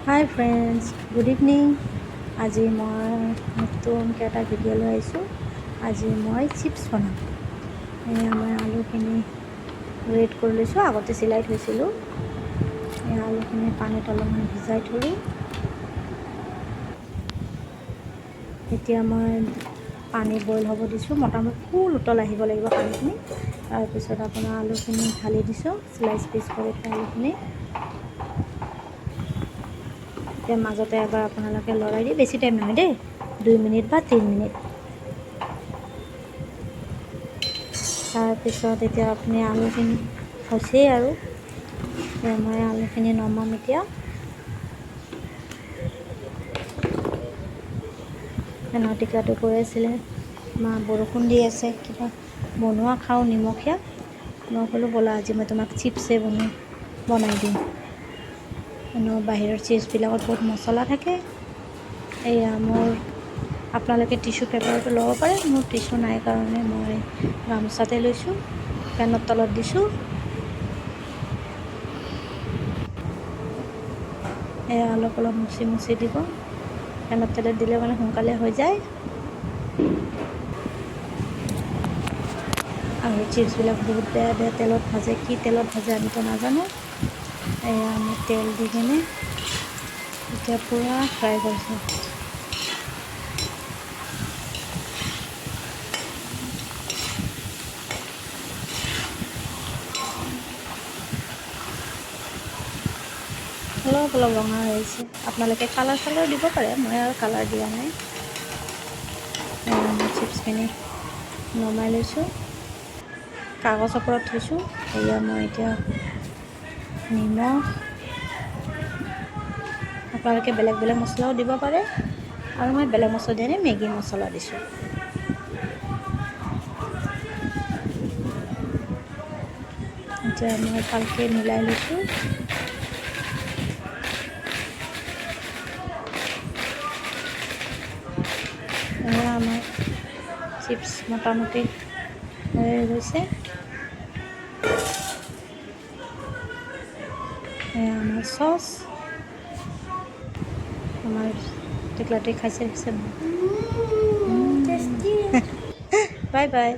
হাই friends, good evening. আজি মই নতুনকৈ এটা ভিডিঅ' লৈ আহিছোঁ। আজি মই চিপছ বনাম। মই আলুখিনি ৰেড কৰি লৈছোঁ, আগতে চিলাই থৈছিলোঁ। এই আলুখিনি পানীত অলপমান ভিজাই থলোঁ। এতিয়া মই পানী বইল হ'ব দিছোঁ, মোটামুটি ফুল উতল আহিব লাগিব পানীখিনি। তাৰপিছত আপোনাৰ আলুখিনি ঢালি দিছোঁ, স্লাইচ পিচ কৰি থোৱা আলুখিনি। এতিয়া মাজতে এবাৰ আপোনালোকে লৰাই দি, বেছি টাইম নহয় দেই, 2 মিনিট বা 3 মিনিট। তাৰপিছত এতিয়া আপুনি আলুখিনি হৈছেই আৰু মই আলুখিনি নমাম এতিয়া। ফেনৰ টিকাটো কৈ আছিলে মা বৰষুণ দি আছে, কিবা বনোৱা খাওঁ নিমখীয়া। মই ক'লোঁ ব'লা আজি মই তোমাক চিপছে বনাই দিম। বাহিৰৰ চিপছবিলাকত বহুত মছলা থাকে। এয়া মোৰ, আপোনালোকে টিচু পেপাৰটো ল'ব পাৰে, মোৰ টিচু নাই কাৰণে মই গামোচাতে লৈছোঁ, ফেনৰ তলত দিছোঁ। এয়া অলপ অলপ মুচি মুচি দিব, ফেনৰ তলত দিলে মানে সোনকালে হৈ যায়। আৰু চিপছবিলাক বহুত বেয়া বেয়া তেলত ভাজে, কি তেলত ভাজে আমিতো নাজানো। এয়া আমি তেল দি কিনে এতিয়া পূৰা ফ্ৰাই কৰিছোঁ। অলপ অলপ ৰঙা হৈ আহিছে, আপোনালোকে কালাৰ চালাৰ দিব পাৰে, মই আৰু কালাৰ দিয়া নাই। মই চিপছখিনি নমাই লৈছোঁ, কাগজ ওপৰত থৈছোঁ। এয়া মই এতিয়া নিমখ, আপোনালোকে বেলেগ বেলেগ মছলাও দিব পাৰে, আৰু মই বেলেগ মছলা দিয়া নাই, মেগী মছলা দিছোঁ। এতিয়া মই ভালকৈ মিলাই লৈছোঁ। এয়া আমাৰ চিপছ মোটামুটি হৈ গৈছে। এয়া আমাৰ চচ, আমাৰ টিকলাটোৱে খাইছে। Bye bye.